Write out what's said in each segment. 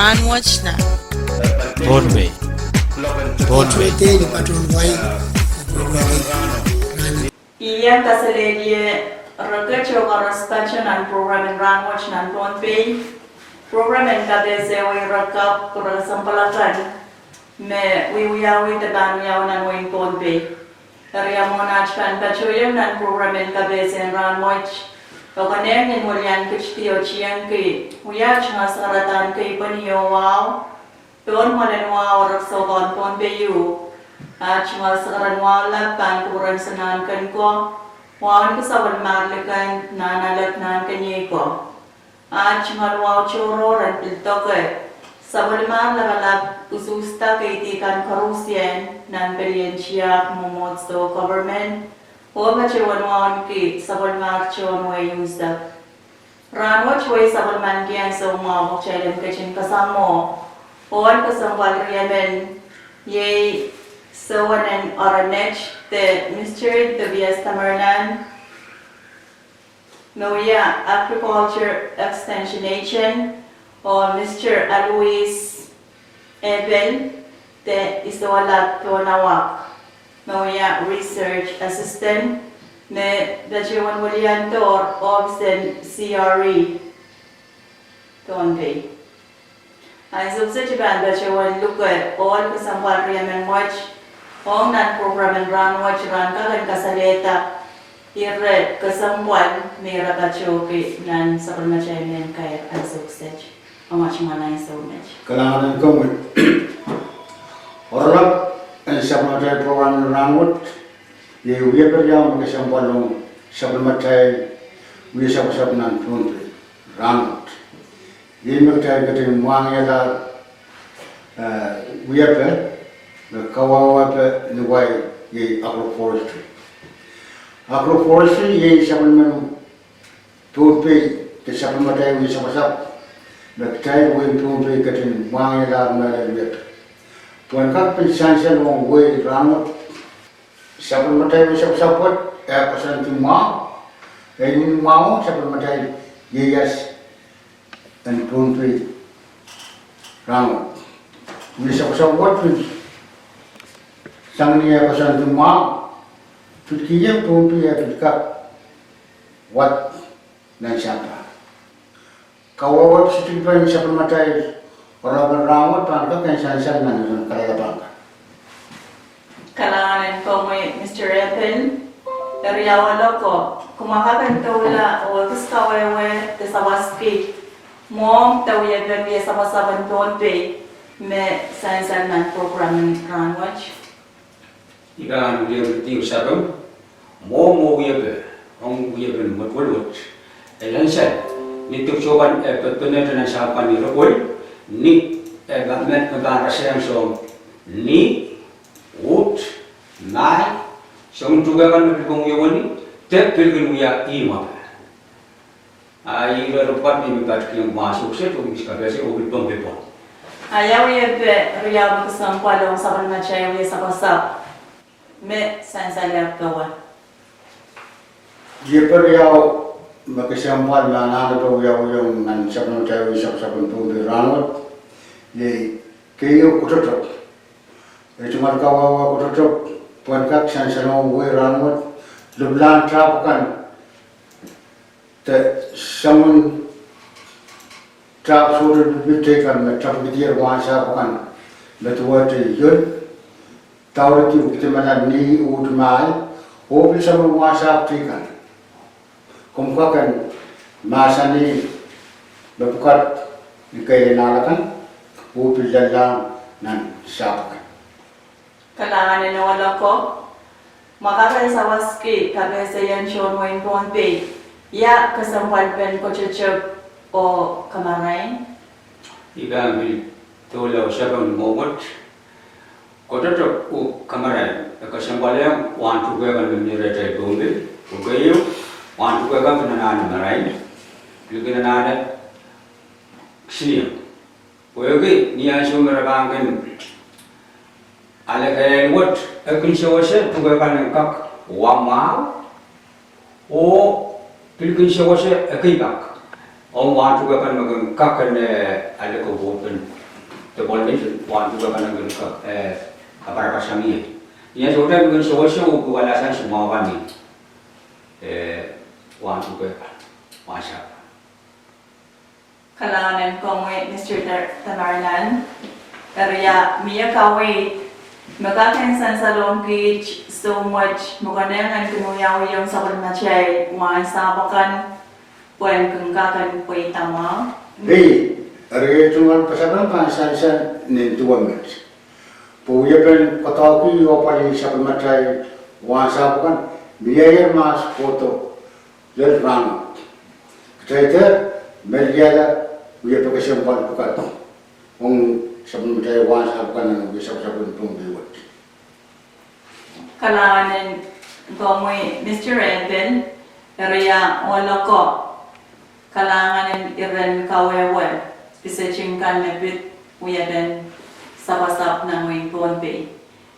Rahnwet na Pohnpei Pohnpei di patron wai Iyan kasaledie rakacho karaspacho nan program in Rahnwet nan Pohnpei program in kabeze wi rakap kurasampalakan me wiyawi taban yaw nan win Pohnpei Area monach pan pachoyam nan program in kabeze in Rahnwet Kakaneng in William Kichti o Chiang Ki, Uyach Nasaratan Ki Panio Wow, Don Malenwa or Sogon Pohnpei, Ach Masaranwala, Pankuran Sanan Kanko, Wan Kasavan Marlikan, Nana Latnan Kanyeko, Ach Malwa Choro and Piltoke, Savalman Lavalab, Ususta Kaiti Kan Karusian, Nan Pelian Chiak, Momotso government. Oba chewanwan ki sabal mak chewan way usda. Rahnwet way sabal man ki ang so mo chaylam kachin kasamo. Oan kasambal riyamen ye sowan and oranech the Mr. Tobias Tamerlan. Noya Agriculture Extension Agent or Mr. Alois Eben the Isawala Tonawak. Noya Research Assistant, ne Dachewan William Tor, Obstin CRE, Pohnpei. I substitute Dachewan look at all Kasampal Riaman Watch, Hong Nan program and Rahnwet Ranka and Casaleta, Irred Kasampal, Mira Kachoki, Nan Sabramachaim and Kair and substitute. How much money so much? Kalangan kami orang and Sabamatai program in Rahnwet, ye Wiaperia Makasampalong, Sabamatai, Wisapasapan Pohnpei, Rahnwet. Ye Makai getting Wangela Wiape, the Kawawape, and the Way, ye agroforestry. Agroforestry, ye Sabaman Pohnpei, the Sabamatai Wisapasap, the time when Pohnpei getting Wangela Wiape. Tuan kak pensansan wong way Rahnwet, siapa matai siapa support, pesan tu mau, ini mau siapa matai yes dan Pohnpei Rahnwet. Ini siapa support tu, sang ni pesan tu mau, tu kian Pohnpei tu kak wat dan siapa. Kau awak setiap siapa matai orang Rahnwet pangkat yang sansan nan kerja pangkat. Kalangan ko mo Mr. Epen, Territorial ko, kumakakan tawla o kaskawewe tesawaski, mom tawya bemye sabasaban Pohnpei, me sansan nan program in Rahnwet. Ikan dia berarti usaham, mo wiape, orang wiape mutwalwat, elansan, ni tu coban petune dengan siapa ni rokoi. Ni government keban rasam so ni wood nai so juga kan berkong yawani tep pilgrim ya ima ai lepas ni minta yang masuk se tu miska biasa obil Pohnpei pon Ayaw ye be riyaw kasampalong saban machay ye sabasap me sansalap kawan. Dia periau Makasampal mana ada yang nan sabun cai sabun Pohnpei Rahnwet, ye kayu kututup. Cuma kawawa kututup, puan kak sansan way Rahnwet, leblan trapukan, te samun trap sudah diberikan, trap bidir wasa bukan, betul betul yun, tahu itu kita mana ni udmai, hobi samun wasa berikan. Kumpakan masa ni berbukat di kainalakan, upil jalan nan siapa. Kalangan ni wala ko, makakan sa waski kabesayan siyon mo in Pohnpei, ya kasampal pen ko chuchup o kamarain. Ikan bil tolaw sabang momot, kota tu kamaran, kasampalnya wan tu kan menyerai Pohnpei, ukayu. Wan tu kan penanaan marai, juga penanaan sini. Oke, ni asal mereka kan, alek what, akan sewasa tu kan kak wamau, pilih sewasa akan kak, Om wan juga kan makan kakan ada ko boten. The bondage wan juga kan makan apa sami. Ia sudah makan sosio ko alasan semua wan ni. Wan juga masa. Kalangan kongwe Mr. Tamarlan, area Mia Kawait, magkakansan sa long beach so much, mukanengan kumuyaw yung sa kalmachay, wan sa bakan, puan kung kakan po itama. Hei, area cuma pasaran pansan nintuan met. Puya kan kataku yo pali sa kalmachay, wan sa bakan, biaya mas foto, lel Rahnwet. Kita Meliala, dia pakai sempat pekat. Orang sebelum saya wan sahabat bisa sahabat pun buat. Kalangan kongwe Mr. Edwin, area wala ko. Kalangan iren kawewe, bisa cingkan lebih uyaben sabasap ng wing Pohnpei.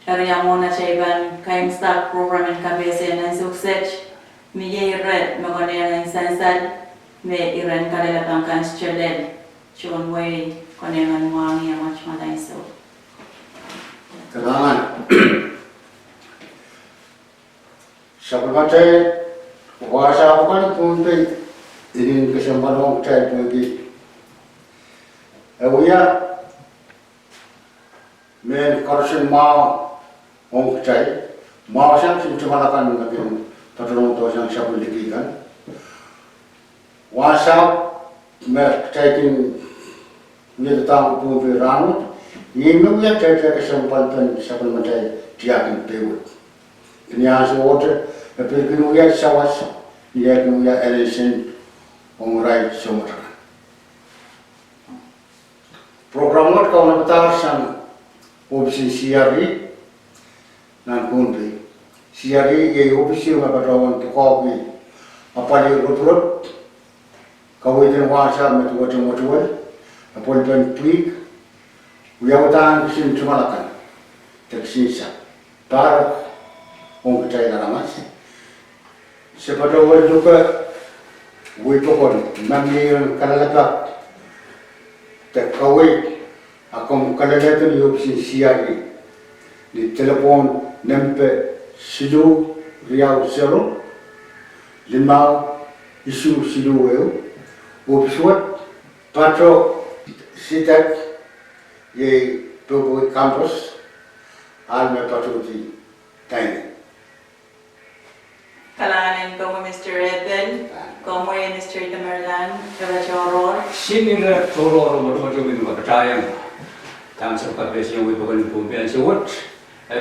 Area mo na siya kain stock program ng kabese ng sukses. Miye red magonaya ng sansad. Me iran kalala kan student chon way konengan wangi yang macam mana itu. Kalangan. Sebelum saya wasa bukan Pohnpei ini kesempatan saya pergi. Awalnya men korsen mau orang saya mau saya cuma lakukan mungkin patron tu yang saya boleh kan. WhatsApp मैं चेकिंग मिलता हूँ पूरे Rahnwet ये में भी check kesempatan sebelum saya tiakin pewut ini asal order tapi kemudian sawas dia kemudian election orang semua program wat kau nak betar sang opsi CRE dan Pohnpei CRE ye opsi yang berlawan tu kau ni apa dia urut kau itu wasa macam-macam, apalagi pelik, wilayah kisah cuma lakukan, tersisa, tar, orang percaya dalam mas. Seperti orang juga, wipokon, manggil kalalapak, terkawai, aku kalalapak ni opsi siari, di telefon nempe sidu riau 0, 5 isu sidu eu. Upsuat patro sitak ye probo campus alme patro di time. Kalangan kongwe Mr. Edwin, kongwe Mr. Tamarlan, Territorial. Sini le toro macam itu percaya. Tang sebab besi yang wibawan Pohnpei sewot.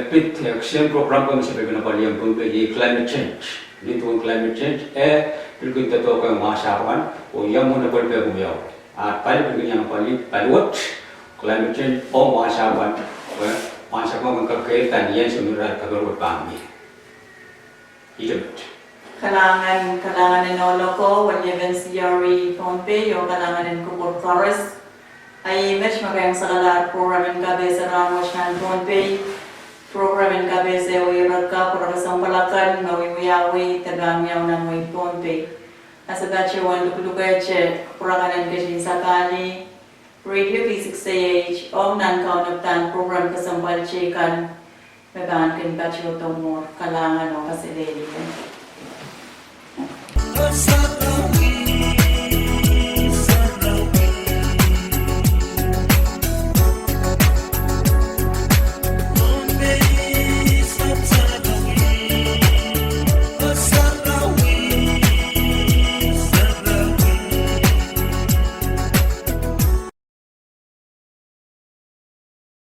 Pit action program kami sebagai nampaknya Pohnpei climate change. Itu climate change. Pilih kita tu apa masakan. Yang mana Pohnpei beliau. Paling pilih yang paling paling climate change. Masakan. Masakan mengkaitan yang sebenarnya kalau kami. Itu. Kalangan noloko, walaupun CRE Pohnpei, o kalangan kubur forest. Ay match magayang sa kalar program ng kabesa Rahnwet ng Pohnpei. Program ng kabesa uirag ka para sa palakan mawiwiyawi tagang yaw ng way Pohnpei. Asa gachi wan lukulugay che kurakanan kasi sakali Radio V6AH o nan kaunagtan program kasambal chikan magaan kan gachi utomor kalangan o kasilili.